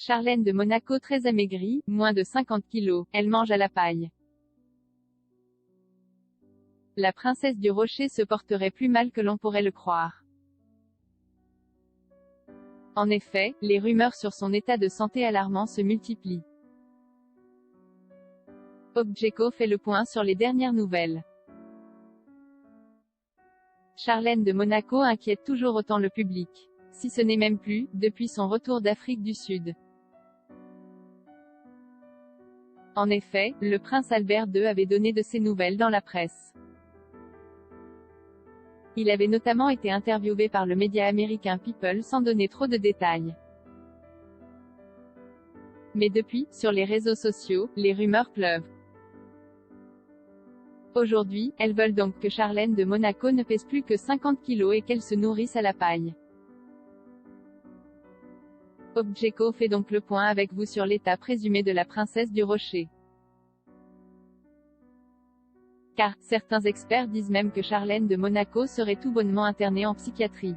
Charlène de Monaco très amaigrie, moins de 50 kilos, elle mange à la paille. La princesse du Rocher se porterait plus mal que l'on pourrait le croire. En effet, les rumeurs sur son état de santé alarmant se multiplient. Objeco fait le point sur les dernières nouvelles. Charlène de Monaco inquiète toujours autant le public. Si ce n'est même plus, depuis son retour d'Afrique du Sud. En effet, le prince Albert II avait donné de ses nouvelles dans la presse. Il avait notamment été interviewé par le média américain People sans donner trop de détails. Mais depuis, sur les réseaux sociaux, les rumeurs pleuvent. Aujourd'hui, elles veulent donc que Charlène de Monaco ne pèse plus que 50 kilos et qu'elle se nourrisse à la paille. Objeco fait donc le point avec vous sur l'état présumé de la princesse du Rocher. Car, certains experts disent même que Charlène de Monaco serait tout bonnement internée en psychiatrie.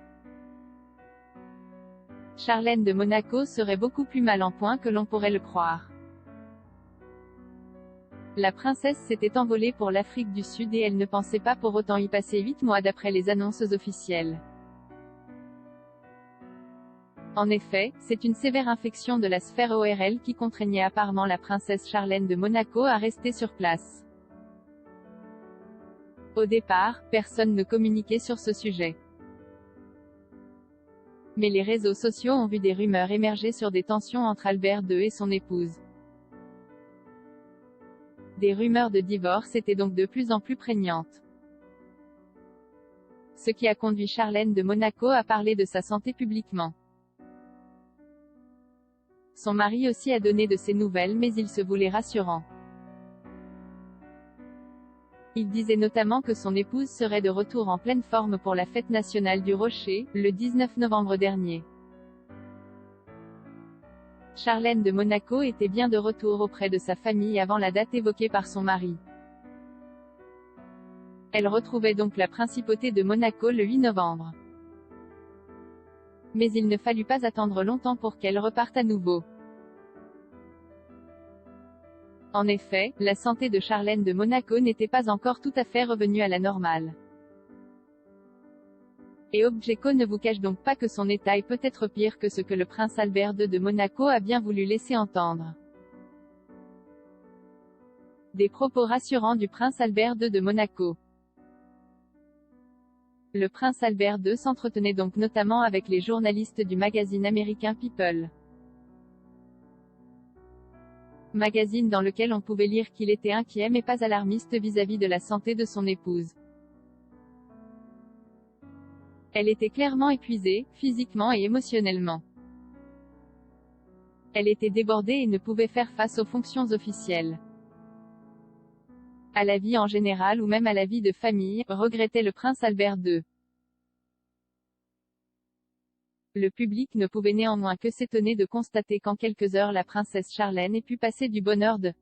Charlène de Monaco serait beaucoup plus mal en point que l'on pourrait le croire. La princesse s'était envolée pour l'Afrique du Sud et elle ne pensait pas pour autant y passer 8 mois d'après les annonces officielles. En effet, c'est une sévère infection de la sphère ORL qui contraignait apparemment la princesse Charlène de Monaco à rester sur place. Au départ, personne ne communiquait sur ce sujet. Mais les réseaux sociaux ont vu des rumeurs émerger sur des tensions entre Albert II et son épouse. Des rumeurs de divorce étaient donc de plus en plus prégnantes. Ce qui a conduit Charlène de Monaco à parler de sa santé publiquement. Son mari aussi a donné de ses nouvelles mais il se voulait rassurant. Il disait notamment que son épouse serait de retour en pleine forme pour la fête nationale du Rocher, le 19 novembre dernier. Charlène de Monaco était bien de retour auprès de sa famille avant la date évoquée par son mari. Elle retrouvait donc la principauté de Monaco le 8 novembre. Mais il ne fallut pas attendre longtemps pour qu'elle reparte à nouveau. En effet, la santé de Charlène de Monaco n'était pas encore tout à fait revenue à la normale. Et Objeco ne vous cache donc pas que son état est peut-être pire que ce que le prince Albert II de Monaco a bien voulu laisser entendre. Des propos rassurants du prince Albert II de Monaco. Le prince Albert II s'entretenait donc notamment avec les journalistes du magazine américain People. Magazine dans lequel on pouvait lire qu'il était inquiet mais pas alarmiste vis-à-vis de la santé de son épouse. Elle était clairement épuisée, physiquement et émotionnellement. Elle était débordée et ne pouvait faire face aux fonctions officielles. À la vie en général ou même à la vie de famille, regrettait le prince Albert II. Le public ne pouvait néanmoins que s'étonner de constater qu'en quelques heures la princesse Charlène ait pu passer du bonheur de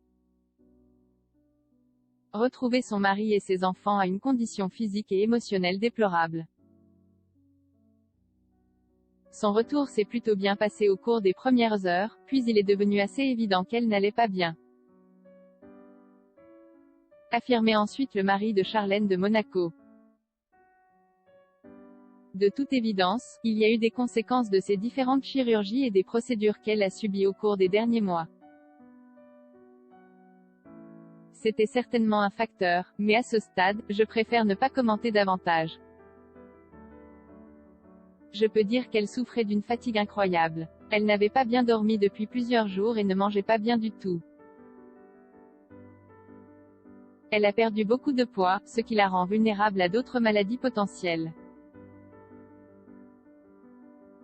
retrouver son mari et ses enfants à une condition physique et émotionnelle déplorable. Son retour s'est plutôt bien passé au cours des premières heures, puis il est devenu assez évident qu'elle n'allait pas bien. Affirmait ensuite le mari de Charlène de Monaco. De toute évidence, il y a eu des conséquences de ces différentes chirurgies et des procédures qu'elle a subies au cours des derniers mois. C'était certainement un facteur, mais à ce stade, je préfère ne pas commenter davantage. Je peux dire qu'elle souffrait d'une fatigue incroyable. Elle n'avait pas bien dormi depuis plusieurs jours et ne mangeait pas bien du tout. Elle a perdu beaucoup de poids, ce qui la rend vulnérable à d'autres maladies potentielles.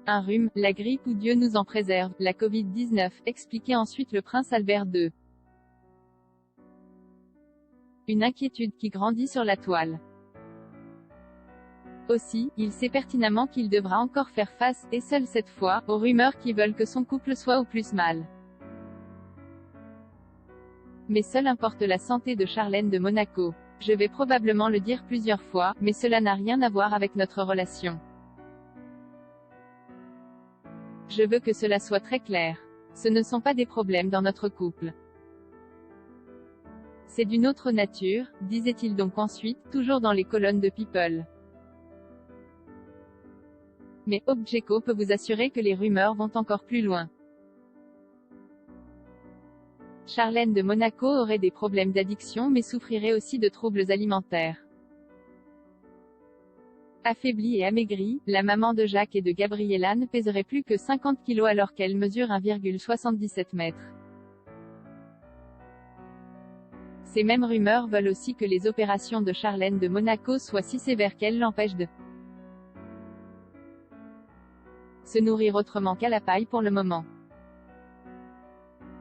Un rhume, la grippe ou Dieu nous en préserve, la Covid-19, expliquait ensuite le prince Albert II. Une inquiétude qui grandit sur la toile. Aussi, il sait pertinemment qu'il devra encore faire face, et seul cette fois, aux rumeurs qui veulent que son couple soit au plus mal. Mais seule importe la santé de Charlène de Monaco. Je vais probablement le dire plusieurs fois, mais cela n'a rien à voir avec notre relation. Je veux que cela soit très clair. Ce ne sont pas des problèmes dans notre couple. C'est d'une autre nature, disait-il donc ensuite, toujours dans les colonnes de People. Mais Objeco peut vous assurer que les rumeurs vont encore plus loin. Charlène de Monaco aurait des problèmes d'addiction mais souffrirait aussi de troubles alimentaires. Affaiblie et amaigrie, la maman de Jacques et de Gabriella ne pèserait plus que 50 kg alors qu'elle mesure 1,77 m. Ces mêmes rumeurs veulent aussi que les opérations de Charlène de Monaco soient si sévères qu'elles l'empêchent de se nourrir autrement qu'à la paille pour le moment.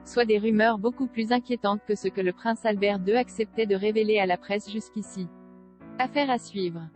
Soit des rumeurs beaucoup plus inquiétantes que ce que le prince Albert II acceptait de révéler à la presse jusqu'ici. Affaire à suivre.